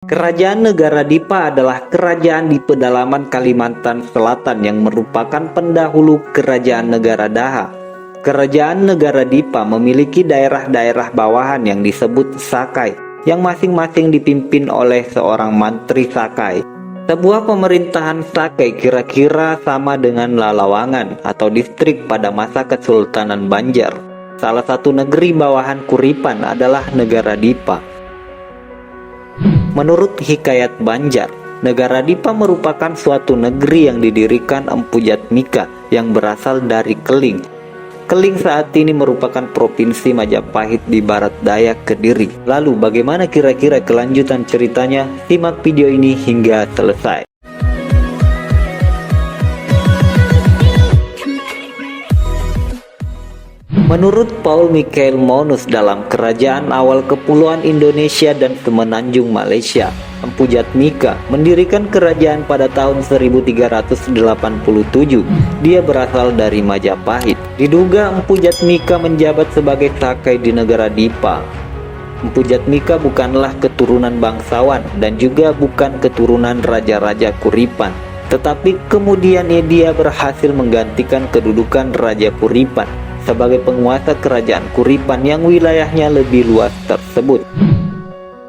Kerajaan Negara Dipa adalah kerajaan di pedalaman Kalimantan Selatan yang merupakan pendahulu Kerajaan Negara Daha. Kerajaan Negara Dipa memiliki daerah-daerah bawahan yang disebut Sakai, yang masing-masing dipimpin oleh seorang mantri Sakai. Sebuah pemerintahan Sakai kira-kira sama dengan Lalawangan atau distrik pada masa Kesultanan Banjar. Salah satu negeri bawahan Kuripan adalah Negara Dipa. Menurut Hikayat Banjar, Negara Dipa merupakan suatu negeri yang didirikan Empu Jatmika yang berasal dari Keling. Keling saat ini merupakan provinsi Majapahit di barat daya Kediri. Lalu bagaimana kira-kira kelanjutan ceritanya? Simak video ini hingga selesai. Menurut Paul Michael Monus dalam Kerajaan Awal Kepulauan Indonesia dan Semenanjung Malaysia, Empu Jatmika mendirikan kerajaan pada tahun 1387. Dia berasal dari Majapahit. Diduga Empu Jatmika menjabat sebagai Sakai di Negara Dipa. Empu Jatmika bukanlah keturunan bangsawan dan juga bukan keturunan raja-raja Kuripan. Tetapi kemudian dia berhasil menggantikan kedudukan Raja Kuripan sebagai penguasa kerajaan Kuripan yang wilayahnya lebih luas tersebut.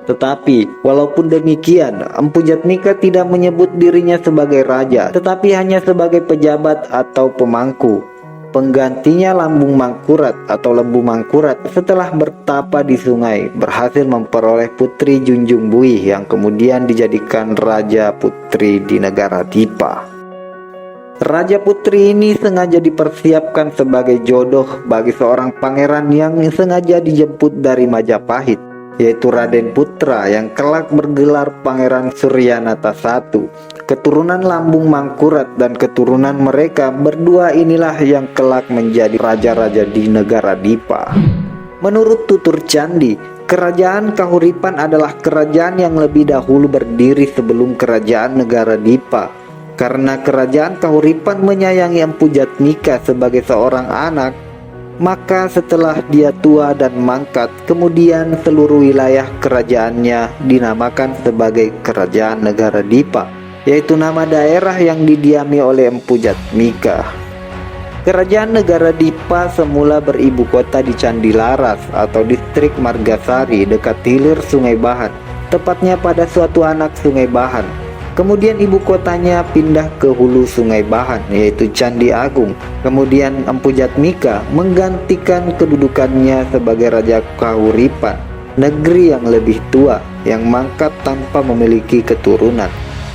Tetapi walaupun demikian, Empu Jatmika tidak menyebut dirinya sebagai raja, tetapi hanya sebagai pejabat atau pemangku. Penggantinya Lambung Mangkurat atau Lembu Mangkurat setelah bertapa di sungai berhasil memperoleh Putri Junjung Buih yang kemudian dijadikan Raja Putri di Negara Dipa. Raja Putri ini sengaja dipersiapkan sebagai jodoh bagi seorang pangeran yang sengaja dijemput dari Majapahit, yaitu Raden Putra yang kelak bergelar Pangeran Suryanata I. Keturunan Lambung Mangkurat dan keturunan mereka berdua inilah yang kelak menjadi raja-raja di Negara Dipa. Menurut tutur candi, Kerajaan Kahuripan adalah kerajaan yang lebih dahulu berdiri sebelum Kerajaan Negara Dipa. Karena Kerajaan Kahuripan menyayangi Empu Jatmika sebagai seorang anak, maka setelah dia tua dan mangkat, kemudian seluruh wilayah kerajaannya dinamakan sebagai Kerajaan Negara Dipa, yaitu nama daerah yang didiami oleh Empu Jatmika. Kerajaan Negara Dipa semula beribu kota di Candi Laras atau distrik Margasari dekat hilir Sungai Bahan, tepatnya pada suatu anak Sungai Bahan. Kemudian ibu kotanya pindah ke hulu Sungai Bahan, yaitu Candi Agung. Kemudian Empu Jatmika menggantikan kedudukannya sebagai Raja Kahuripan, negeri yang lebih tua, yang mangkat tanpa memiliki keturunan.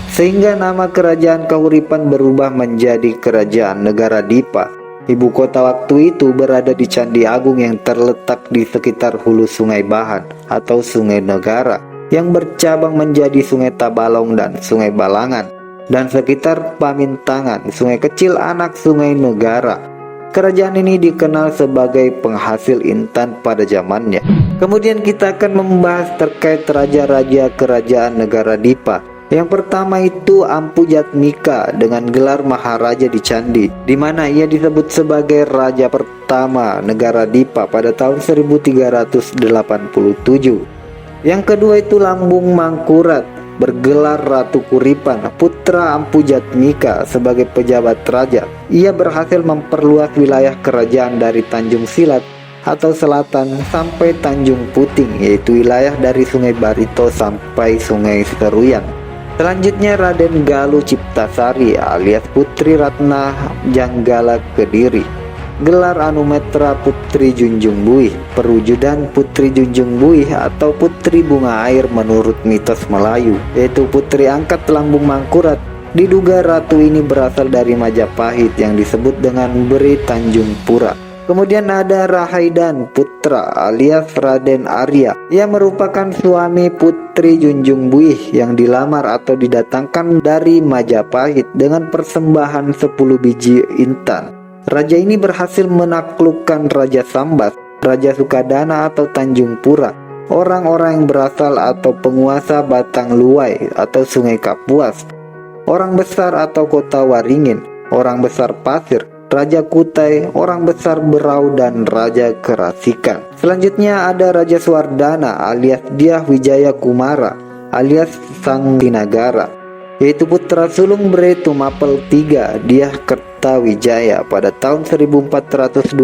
Sehingga nama Kerajaan Kahuripan berubah menjadi Kerajaan Negara Dipa. Ibu kota waktu itu berada di Candi Agung yang terletak di sekitar hulu Sungai Bahan atau Sungai Negara, yang bercabang menjadi Sungai Tabalong dan Sungai Balangan, dan sekitar Pamintangan, sungai kecil anak Sungai Negara. Kerajaan ini dikenal sebagai penghasil intan pada zamannya. Kemudian kita akan membahas terkait raja-raja Kerajaan Negara Dipa. Yang pertama itu Empu Jatmika dengan gelar Maharaja di Candi, di mana ia disebut sebagai raja pertama Negara Dipa pada tahun 1387. Yang kedua itu Lambung Mangkurat bergelar Ratu Kuripan, putra Empu Jatmika sebagai pejabat raja. Ia berhasil memperluas wilayah kerajaan dari Tanjung Silat atau selatan sampai Tanjung Puting, yaitu wilayah dari Sungai Barito sampai Sungai Seruyan. Selanjutnya Raden Galuh Ciptasari alias Putri Ratna Janggala Kediri, gelar Anumetra Putri Junjung Buih, perwujudan Putri Junjung Buih atau Putri Bunga Air menurut mitos Melayu, yaitu putri angkat Lambung Mangkurat. Diduga ratu ini berasal dari Majapahit yang disebut dengan Beri Tanjung Pura. Kemudian ada Rahaidan Putra alias Raden Arya yang merupakan suami Putri Junjung Buih yang dilamar atau didatangkan dari Majapahit dengan persembahan 10 biji intan. Raja ini berhasil menaklukkan Raja Sambas, Raja Sukadana atau Tanjung Pura, orang-orang yang berasal atau penguasa Batang Luai atau Sungai Kapuas, orang besar atau kota Waringin, orang besar Pasir, Raja Kutai, orang besar Berau, dan Raja Kerasikan. Selanjutnya ada Raja Swardana alias Dyah Wijaya Kumara alias Sang Tinagara, yaitu putra sulung Bre Tumapel III Dyah Kertawijaya pada tahun 1429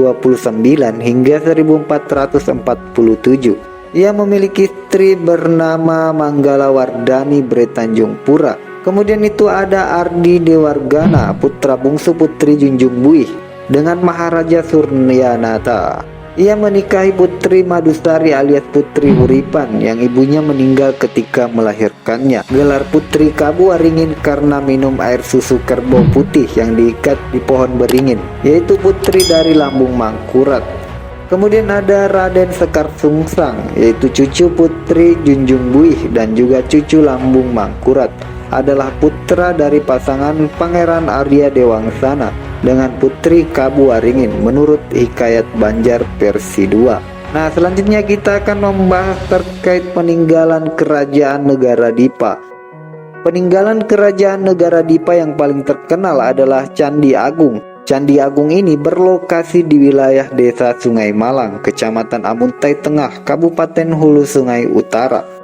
hingga 1447. Ia memiliki istri bernama Manggala Wardani Bre Tanjung Pura. Kemudian itu ada Ardi Dewargana, putra bungsu Putri Junjung Buih dengan Maharaja Suryanata. Ia menikahi Putri Madusari alias Putri Uripan yang ibunya meninggal ketika melahirkannya. Gelar Putri Kabuwaringin karena minum air susu kerbau putih yang diikat di pohon beringin, yaitu putri dari Lambung Mangkurat. Kemudian ada Raden Sekar Sungsang, yaitu cucu Putri Junjung Buih dan juga cucu Lambung Mangkurat, adalah putra dari pasangan Pangeran Arya Dewangsana dengan Putri Kabuwaringin menurut Hikayat Banjar versi 2. Nah, selanjutnya kita akan membahas terkait peninggalan kerajaan negara Dipa. Peninggalan kerajaan negara Dipa yang paling terkenal adalah Candi Agung. Candi Agung ini berlokasi di wilayah Desa Sungai Malang, Kecamatan Amuntai Tengah, Kabupaten Hulu Sungai Utara.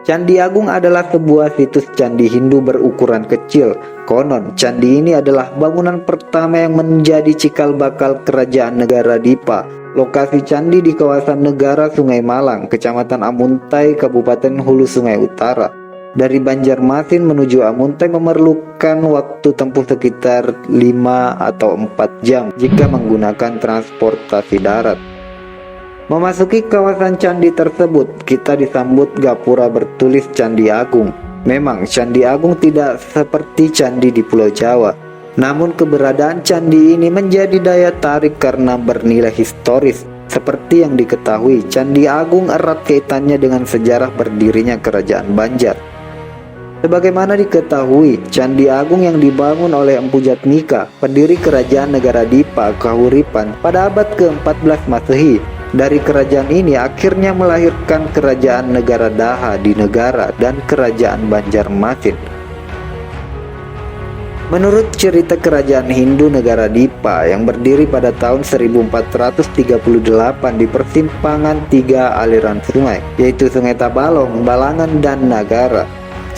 Candi Agung adalah sebuah situs candi Hindu berukuran kecil. Konon, candi ini adalah bangunan pertama yang menjadi cikal bakal kerajaan negara Dipa. Lokasi candi di kawasan Negara Sungai Malang, Kecamatan Amuntai, Kabupaten Hulu Sungai Utara. Dari Banjarmasin menuju Amuntai memerlukan waktu tempuh sekitar 5 atau 4 jam jika menggunakan transportasi darat. Memasuki kawasan candi tersebut, kita disambut gapura bertulis Candi Agung. Memang Candi Agung tidak seperti candi di Pulau Jawa, namun keberadaan candi ini menjadi daya tarik karena bernilai historis. Seperti yang diketahui, Candi Agung erat kaitannya dengan sejarah berdirinya Kerajaan Banjar. Sebagaimana diketahui, Candi Agung yang dibangun oleh Empu Jatmika, pendiri Kerajaan Negara Dipa Kahuripan pada abad ke-14 Masehi. Dari kerajaan ini akhirnya melahirkan Kerajaan Negara Daha di Negara dan Kerajaan Banjarmasin. Menurut cerita kerajaan Hindu negara Dipa yang berdiri pada tahun 1438 di persimpangan 3 aliran sungai, yaitu Sungai Tabalong, Balangan, dan Nagara.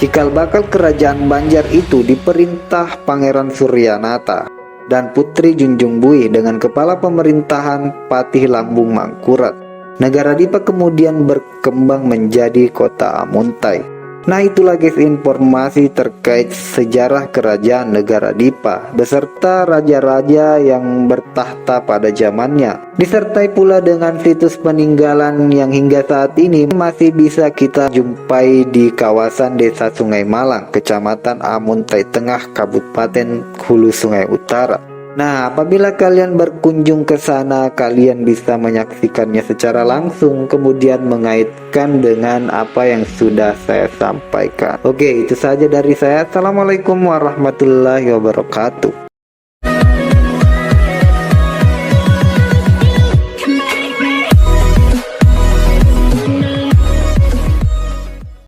Cikal bakal kerajaan Banjar itu diperintah Pangeran Suryanata dan Putri Junjung Buih dengan kepala pemerintahan Patih Lambung Mangkurat. Negara Dipa kemudian berkembang menjadi kota Amuntai. Nah, itulah guys informasi terkait sejarah kerajaan negara Dipa beserta raja-raja yang bertahta pada zamannya. Disertai pula dengan situs peninggalan yang hingga saat ini masih bisa kita jumpai di kawasan Desa Sungai Malang, Kecamatan Amuntai Tengah, Kabupaten Hulu Sungai Utara. Nah, apabila kalian berkunjung ke sana, kalian bisa menyaksikannya secara langsung, kemudian mengaitkan dengan apa yang sudah saya sampaikan. Oke, itu saja dari saya. Assalamualaikum warahmatullahi wabarakatuh.